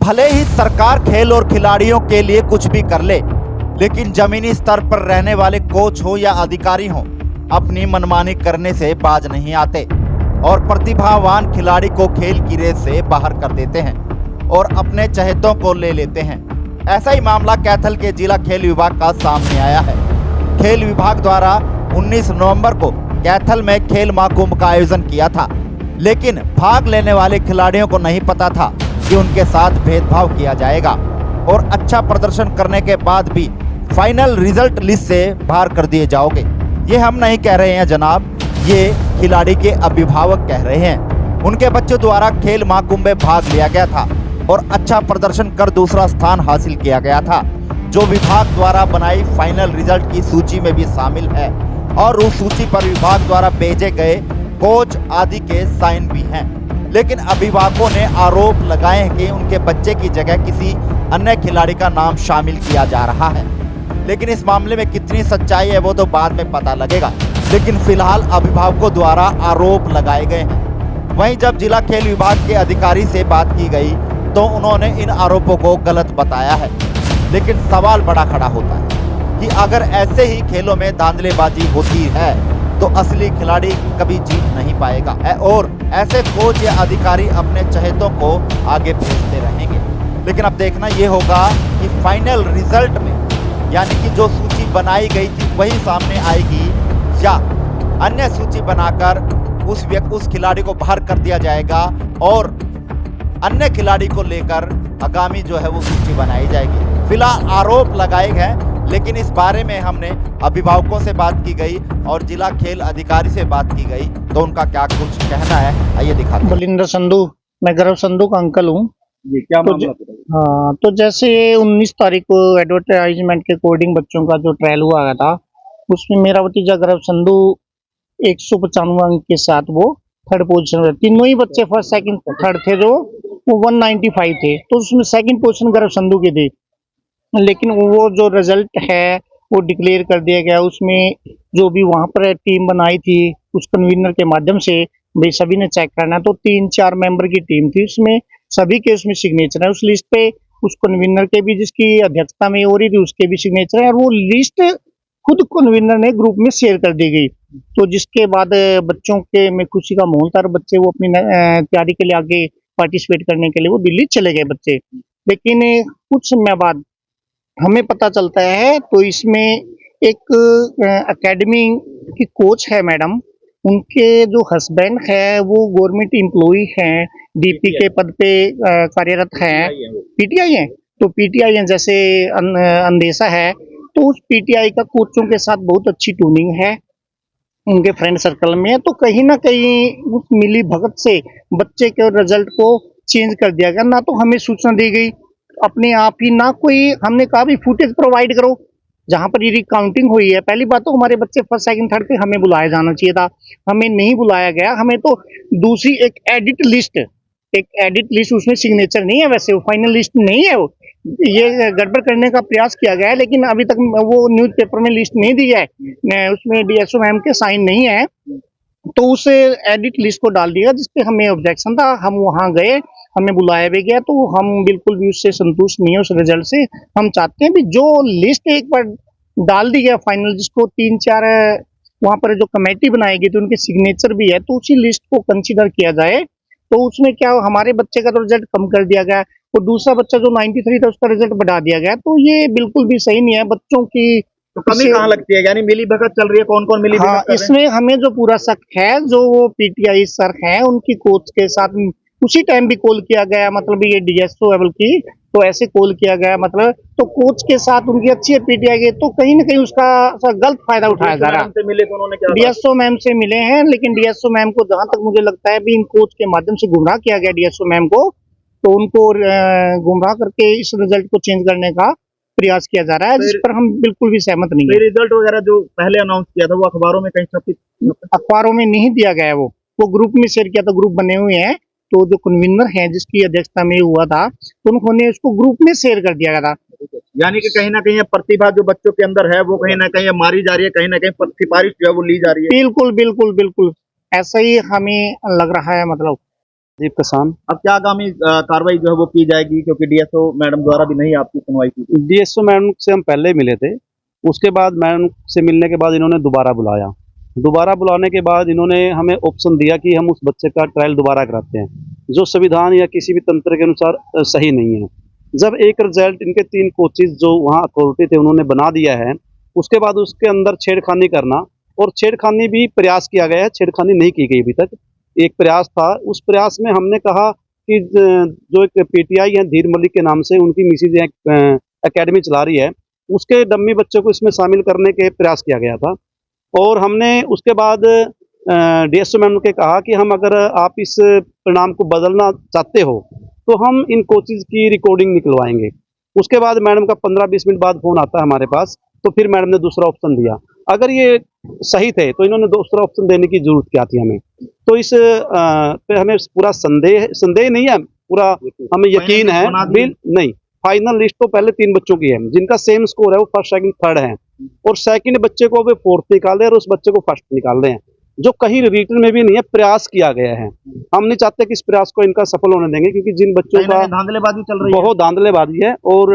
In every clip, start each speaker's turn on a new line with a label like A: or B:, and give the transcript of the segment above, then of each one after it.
A: भले ही सरकार खेल और खिलाड़ियों के लिए कुछ भी कर ले, लेकिन जमीनी स्तर पर रहने वाले कोच हो या अधिकारी हो, अपनी मनमानी करने से बाज नहीं आते और प्रतिभावान खिलाड़ी को खेल की रेस से बाहर कर देते हैं और अपने चहेतों को ले लेते हैं। ऐसा ही मामला कैथल के जिला खेल विभाग का सामने आया है। खेल विभाग द्वारा 19 नवंबर को कैथल में खेल महाकुंभ का आयोजन किया था, लेकिन भाग लेने वाले खिलाड़ियों को नहीं पता था कि उनके साथ भेदभाव किया जाएगा और अच्छा प्रदर्शन करने के बाद भी फाइनल रिजल्ट लिस्ट से बाहर कर दिए जाओगे। ये हम नहीं कह रहे हैं जनाब, ये खिलाड़ी के अभिभावक कह रहे हैं। उनके बच्चों द्वारा खेल महाकुंभ में भाग लिया गया था और अच्छा प्रदर्शन कर दूसरा स्थान हासिल किया गया था, जो विभाग द्वारा बनाई फाइनल रिजल्ट की सूची में भी शामिल है और उस सूची पर विभाग द्वारा भेजे गए कोच आदि के साइन भी हैं। लेकिन अभिभावकों ने आरोप लगाए हैं कि उनके बच्चे की जगह किसी अन्य खिलाड़ी का नाम शामिल किया जा रहा है। लेकिन इस मामले में कितनी सच्चाई है वो तो बाद में पता लगेगा, लेकिन फिलहाल अभिभावकों द्वारा आरोप लगाए गए हैं। वहीं जब जिला खेल विभाग के अधिकारी से बात की गई तो उन्होंने इन आरोपों को गलत बताया है। लेकिन सवाल बड़ा खड़ा होता है कि अगर ऐसे ही खेलों में धांधलेबाजी होती है तो असली खिलाड़ी कभी जीत नहीं पाएगा और ऐसे कोच या अधिकारी अपने चहेतों को आगे भेजते रहेंगे। लेकिन अब देखना ये होगा कि फाइनल रिजल्ट में यानी कि जो सूची बनाई गई थी वही सामने आएगी या अन्य सूची बनाकर उस खिलाड़ी को बाहर कर दिया जाएगा और अन्य खिलाड़ी को लेकर आगामी जो है वो सूची बनाई जाएगी। फिलहाल आरोप लगाए गए, लेकिन इस बारे में हमने अभिभावकों से बात की गई और जिला खेल अधिकारी से बात की गई तो उनका क्या कुछ कहना है, आइए दिखाते हैं।
B: बलिंदर संधू, मैं गौरव संधू का अंकल हूँ।
A: जी, क्या मामला?
B: हाँ, तो जैसे 19 तारीख को एडवर्टाइजमेंट के अकॉर्डिंग बच्चों का जो ट्रायल हुआ था, उसमें मेरा भतीजा गौरव संधू 195 अंक के साथ वो थर्ड पोजीशन में। तीनों ही बच्चे फर्स्ट सेकंड थर्ड थे, जो वो 195 थे, तो उसमें सेकंड पोजीशन गौरव संधू के थे। लेकिन वो जो रिजल्ट है वो डिक्लेयर कर दिया गया। उसमें जो भी वहां पर टीम बनाई थी उस कन्वीनर के माध्यम से भाई सभी ने चेक करना, तो 3-4 मेंबर की टीम थी, उसमें सभी के उसमें सिग्नेचर है उस लिस्ट पे। उस कन्वीनर के भी जिसकी अध्यक्षता में हो रही थी उसके भी सिग्नेचर है और वो लिस्ट खुद कन्वीनर ने ग्रुप में शेयर कर दी गई। तो जिसके बाद बच्चों के में खुशी का माहौल था और बच्चे वो अपनी तैयारी के लिए आगे पार्टिसिपेट करने के लिए वो दिल्ली चले गए बच्चे। लेकिन कुछ समय बाद हमें पता चलता है तो इसमें एक एकेडमी की कोच है मैडम, उनके जो हस्बैंड है वो गवर्नमेंट एम्प्लॉय हैं, डीपी के पद पे कार्यरत हैं, पीटीआई हैं। तो पीटीआई हैं जैसे अंदेशा है, तो उस पीटीआई का कोचों के साथ बहुत अच्छी ट्यूनिंग है, उनके फ्रेंड सर्कल में। तो कहीं ना कहीं उस मिली भगत से बच्चे के रिजल्ट को चेंज कर दिया गया। ना तो हमें सूचना दी गई अपने आप ही, ना कोई हमने कहा भी फुटेज प्रोवाइड करो जहां पर ये काउंटिंग हुई है। पहली बात तो हमारे बच्चे फर्स्ट सेकंड थर्ड पे हमें बुलाया जाना चाहिए था, हमें नहीं बुलाया गया। हमें तो दूसरी एक एडिट लिस्ट उसमें सिग्नेचर नहीं है, वैसे वो फाइनल लिस्ट नहीं है। वो ये गड़बड़ करने का प्रयास किया गया है, लेकिन अभी तक वो न्यूज़पेपर में लिस्ट नहीं दी है, उसमें डीएसओ मैम के साइन नहीं है, तो उस एडिट लिस्ट को डाल दिया जिसपे हमें ऑब्जेक्शन था। हम वहां गए, हमें बुलाया भी गया, तो हम बिल्कुल भी उससे संतुष्ट नहीं है उस रिजल्ट से। हम चाहते हैं भी जो लिस्ट एक बार डाल दी गया फाइनल, जिसको 3-4 वहां पर जो कमेटी बनाएगी तो उनके सिग्नेचर भी है, तो उसी लिस्ट को कंसीडर किया जाए। तो उसमें क्या हमारे बच्चे का तो रिजल्ट कम कर दिया गया और दूसरा बच्चा जो 93 था उसका रिजल्ट बढ़ा दिया गया, तो ये बिल्कुल भी सही नहीं है। बच्चों की
A: तो कमी कहाँ लगती है, यानी मिली भगत चल रही है? कौन कौन मिली भगत?
B: हाँ, इसमें हमें जो पूरा शक है, जो वो पीटीआई सर हैं उनकी कोच के साथ उसी टाइम भी कॉल किया गया, मतलब ये डीएसओ लेवल की, तो ऐसे कॉल किया गया मतलब, तो कोच के साथ उनकी अच्छी है पीटीआई के, तो कहीं ना कहीं उसका गलत फायदा उठाया जा रहा है।
A: मिले तो उन्होंने क्या?
B: डीएसओ मैम से मिले हैं, लेकिन डीएसओ मैम को जहां तक मुझे लगता है भी इन कोच के माध्यम से गुमराह किया गया डीएसओ मैम को, तो उनको गुमराह करके इस रिजल्ट को चेंज करने का प्रयास किया जा रहा है, जिस पर हम बिल्कुल भी सहमत नहीं है।
A: रिजल्ट वगैरह जो पहले अनाउंस किया था वो अखबारों में कहीं छपी?
B: अखबारों में नहीं दिया गया, वो ग्रुप में शेयर किया था, ग्रुप बने हुए हैं, तो जो कन्वीनर हैं जिसकी अध्यक्षता में हुआ था, तो उन्होंने उसको ग्रुप में शेयर कर दिया गया था।
A: यानी कि कहीं ना कहीं प्रतिभा जो बच्चों के अंदर है वो कहीं ना कहीं मारी जा रही है, कहीं ना कहीं सिफारिश जो है वो ली जा रही है।
B: बिल्कुल बिल्कुल बिल्कुल ऐसा ही हमें लग रहा है, मतलब
C: दीप किसान।
A: अब क्या आगामी कार्रवाई जो है वो की जाएगी, क्योंकि डीएसओ मैडम द्वारा भी नहीं आपकी सुनवाई की?
C: डीएसओ मैडम से हम पहले मिले थे, उसके बाद मैडम से मिलने के बाद इन्होंने दोबारा बुलाया। दोबारा बुलाने के बाद इन्होंने हमें ऑप्शन दिया कि हम उस बच्चे का ट्रायल दोबारा कराते हैं, जो संविधान या किसी भी तंत्र के अनुसार सही नहीं है। जब एक रिजल्ट इनके 3 कोचेज जो वहाँ अथॉरिटी थे उन्होंने बना दिया है, उसके बाद उसके अंदर छेड़खानी करना, और छेड़खानी भी प्रयास किया गया है, छेड़खानी नहीं की गई अभी तक। एक प्रयास था, उस प्रयास में हमने कहा कि जो एक पीटीआई है धीर मलिक के नाम से, उनकी मिसेज एक एकेडमी चला रही है, उसके डम्मी बच्चों को इसमें शामिल करने के प्रयास किया गया था। और हमने उसके बाद डीएसओ मैम के कहा कि हम अगर आप इस परिणाम को बदलना चाहते हो तो हम इन कोचेज की रिकॉर्डिंग निकलवाएंगे। उसके बाद मैडम का 15-20 मिनट बाद फ़ोन आता है हमारे पास, तो फिर मैडम ने दूसरा ऑप्शन दिया। अगर ये सही थे तो इन्होंने दूसरा ऑप्शन देने की ज़रूरत क्या थी हमें? तो इस पे हमें पूरा संदेह नहीं है, पूरा हमें यकीन है। बिल नहीं, फाइनल लिस्ट तो पहले 3 बच्चों की है, जिनका सेम स्कोर है, वो फर्स्ट, सेकंड, थर्ड है, और सेकंड बच्चे को वे फोर्थ निकाल रहे हैं और उस बच्चे को फर्स्ट निकाल रहे हैं, जो कहीं रिटर्न में भी नहीं है, प्रयास किया गया है। हम नहीं चाहते कि इस प्रयास को इनका सफल होने देंगे, क्योंकि जिन बच्चों का
A: धांधलेबाजी चल रही है,
C: बहुत धांधलेबाजी है, और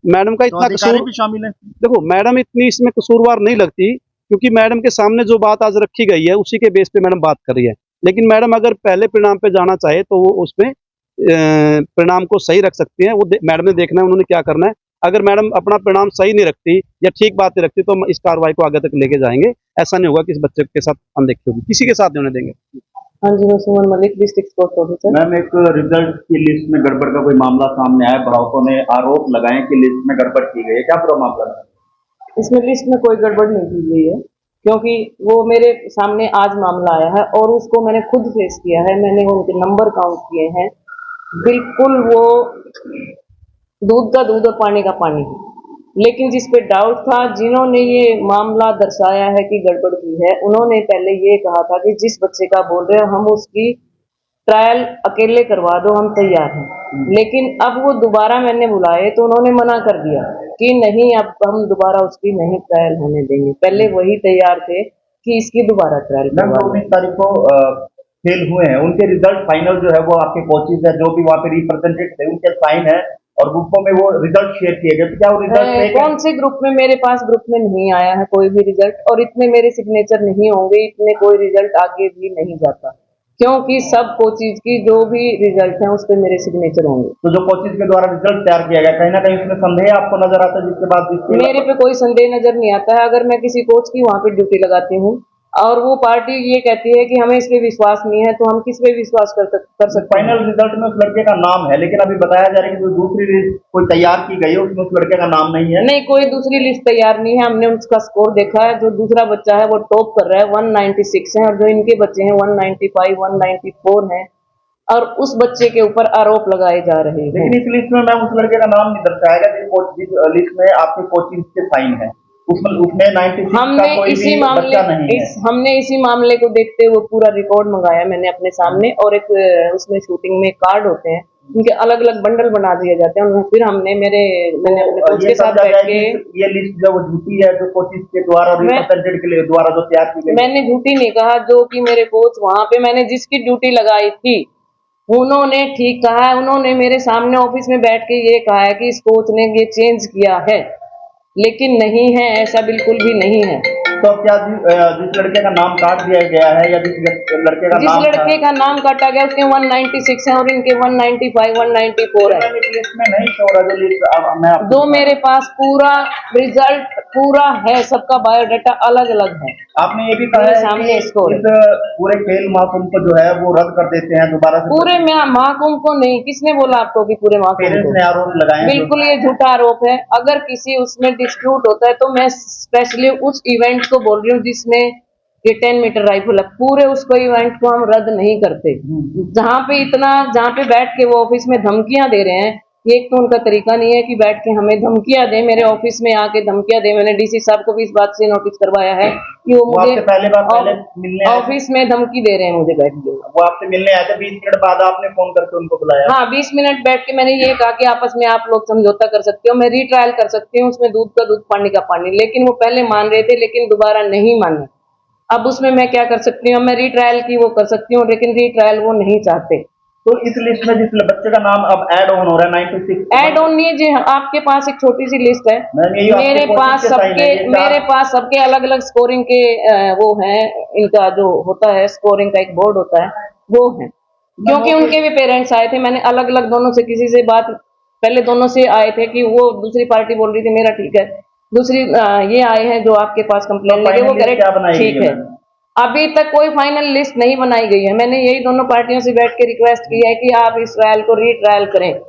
C: मैडम का इतना कसूर
A: भी शामिल है।
C: देखो, मैडम इतनी इसमें कसूरवार नहीं लगती, क्योंकि मैडम के सामने जो बात आज रखी गई है उसी के बेस पे मैडम बात कर रही है। लेकिन मैडम अगर पहले परिणाम पे जाना चाहे तो वो उसमें परिणाम को सही रख सकती हैं। वो मैडम ने देखना है उन्होंने क्या करना है। अगर मैडम अपना परिणाम सही नहीं रखती या ठीक बात नहीं रखती तो हम इस कार्रवाई को आगे तक लेके जाएंगे। ऐसा नहीं होगा कि इस बच्चे के साथ अनदेखी होगी, किसी के साथ नहीं होने देंगे।
D: हाँ जी, मैं Suman Malik, district sports officer.
A: Ma'am, एक रिजल्ट की लिस्ट में गड़बड़ का कोई मामला सामने आया, पढ़ाकों ने आरोप लगाए कि लिस्ट में गड़बड़ की गई है, क्या पूरा मामला है?
D: इसमें लिस्ट में कोई गड़बड़ नहीं की गई है, क्योंकि वो मेरे सामने आज मामला आया है और उसको मैंने खुद फेस किया है। मैंने उनके नंबर काउंट किए हैं, बिल्कुल वो दूध का दूध और पानी का पानी। लेकिन जिस पे डाउट था, जिन्होंने ये मामला दर्शाया है कि गड़बड़ की है, उन्होंने पहले ये कहा था कि जिस बच्चे का बोल रहे हो हम उसकी ट्रायल अकेले करवा दो, हम तैयार हैं। लेकिन अब वो दोबारा मैंने बुलाए तो उन्होंने मना कर दिया कि नहीं, अब हम दोबारा उसकी नहीं ट्रायल होने देंगे। पहले वही तैयार थे कि इसकी दोबारा ट्रायल करवा दो।
A: 19 तारीख को फेल हुए हैं, उनके रिजल्ट फाइनल जो है वो आपके कोचेज है जो भी वहाँ पे रिप्रेजेंटेड थे, उनके साइन है और ग्रुपों में वो रिजल्ट शेयर किए गए। तो क्या वो रिजल्ट
D: कौन से ग्रुप में? मेरे पास ग्रुप में नहीं आया है कोई भी रिजल्ट, और इतने मेरे सिग्नेचर नहीं होंगे, इतने कोई रिजल्ट आगे भी नहीं जाता, क्योंकि सब कोचेज की जो भी रिजल्ट है उस पर मेरे सिग्नेचर होंगे।
A: तो जो कोचेज के द्वारा रिजल्ट तैयार किया गया, कहीं ना कहीं उसमें संदेह आपको नजर आता है, जिसके बाद
D: मेरे पे कोई संदेह नजर नहीं आता है। अगर मैं किसी कोच की वहाँ पे ड्यूटी लगाती हूँ और वो पार्टी ये कहती है कि हमें इस पे विश्वास नहीं है, तो हम किस पे विश्वास कर सकते हैं?
A: फाइनल रिजल्ट में उस लड़के का नाम है, लेकिन अभी बताया जा रहा है कि जो दूसरी लिस्ट कोई तैयार की गई है उसमें उस लड़के का नाम नहीं है।
D: नहीं, कोई दूसरी लिस्ट तैयार नहीं है। हमने उसका स्कोर देखा है, जो दूसरा बच्चा है वो टॉप कर रहा है, 196 है, और जो इनके बच्चे हैं 195, 194 हैं, और उस बच्चे के ऊपर आरोप लगाए जा रहे हैं।
A: लेकिन इस लिस्ट में मैम उस लड़के का नाम नहीं दर्शाएगा जिस लिस्ट में आपके कोचिंग के साइन है, उसमें 96
D: हमने
A: का कोई
D: इसी
A: भी
D: मामले
A: बच्चा नहीं है।
D: हमने इसी मामले को देखते हुए पूरा रिकॉर्ड मंगाया मैंने अपने सामने, और एक उसमें शूटिंग में कार्ड होते हैं, उनके अलग अलग बंडल बना दिए जाते हैं, उनमें फिर मैंने अपने कोच के साथ बैठ के
A: ये लिस्ट जो झूठी है, जो कोचिंग के द्वारा रिप्रेजेंटेड के लिए द्वारा जो तैयार की गई।
D: मैंने झूठी नहीं कहा, जो कि मेरे कोच वहां पे मैंने जिसकी ड्यूटी लगाई थी उन्होंने ठीक कहा है। उन्होंने मेरे सामने ऑफिस में बैठ के ये कहा है कि इस कोच ने ये चेंज किया है, लेकिन नहीं है, ऐसा बिल्कुल भी नहीं है।
A: तो क्या जिस लड़के का नाम काट दिया गया है या जिस लड़के का नाम
D: काटा गया उसके 196 है और इनके 195, 194 है।
A: लिस्ट में नहीं शो रहा, जो लिस्ट
D: दो मेरे पास पूरा रिजल्ट पूरा है, सबका बायोडाटा अलग अलग है।
A: आपने ये भी कहा है
D: सामने
A: कि इस पूरे खेल महाकुंभ को जो है वो रद्द कर देते हैं दोबारा से।
D: पूरे महाकुंभ को नहीं, किसने बोला आपको कि पूरे महाकुंभ को?
A: ने आरोप लगाए,
D: बिल्कुल ये झूठा आरोप है। अगर किसी उसमें डिस्प्यूट होता है तो मैं स्पेशली उस इवेंट को बोल रही हूँ जिसमें ये 10 मीटर राइफल है, पूरे उसको इवेंट को हम रद्द नहीं करते। जहाँ पे बैठ के वो ऑफिस में धमकियां दे रहे हैं, ये एक तो उनका तरीका नहीं है कि बैठ के हमें धमकियां दे, मेरे ऑफिस में आके धमकियां दे। मैंने डीसी साहब को भी इस बात से नोटिस करवाया है कि वो मुझे ऑफिस में धमकी दे रहे हैं, मुझे बैठ के।
A: वो आपसे मिलने आए थे, 20 मिनट बाद आपने फोन करके उनको बुलाया?
D: हाँ, 20 मिनट बैठ के मैंने ये कहा कि आपस में आप लोग समझौता कर सकते हो, मैं रीट्रायल कर सकती हूँ, उसमें दूध का दूध पानी का पानी। लेकिन वो पहले मान रहे थे, लेकिन दोबारा नहीं माने। अब उसमें मैं क्या कर सकती हूँ? मैं रीट्रायल की वो कर सकती हूँ, लेकिन रीट्रायल वो नहीं चाहते,
E: तो इस लिस्ट में जिस बच्चे का नाम अब ऐड ऑन हो रहा है 96
D: ऐड ऑन नहीं जी, आपके पास एक छोटी सी लिस्ट है।
E: मैम, यही आपके
D: मेरे
E: कोचिंग
D: पास
E: के sign
D: सबके
E: है, ये चार-
D: मेरे पास सबके अलग अलग स्कोरिंग के वो हैं, इनका जो होता है स्कोरिंग का एक बोर्ड होता है वो है, क्योंकि उनके भी पेरेंट्स आए थे। मैंने अलग अलग दोनों से किसी से बात, पहले दोनों से आए थे कि वो दूसरी पार्टी बोल रही थी मेरा ठीक है, दूसरी ये आए हैं जो आपके पास कंप्लेन लेके वो
E: फाइनली क्या बनाई
D: करेक्ट
E: गई
D: ठीक है।
E: मैम?
D: अभी तक कोई फाइनल लिस्ट नहीं बनाई गई है। मैंने यही दोनों पार्टियों से बैठ के रिक्वेस्ट की है कि आप इस ट्रायल को रीट्रायल करें।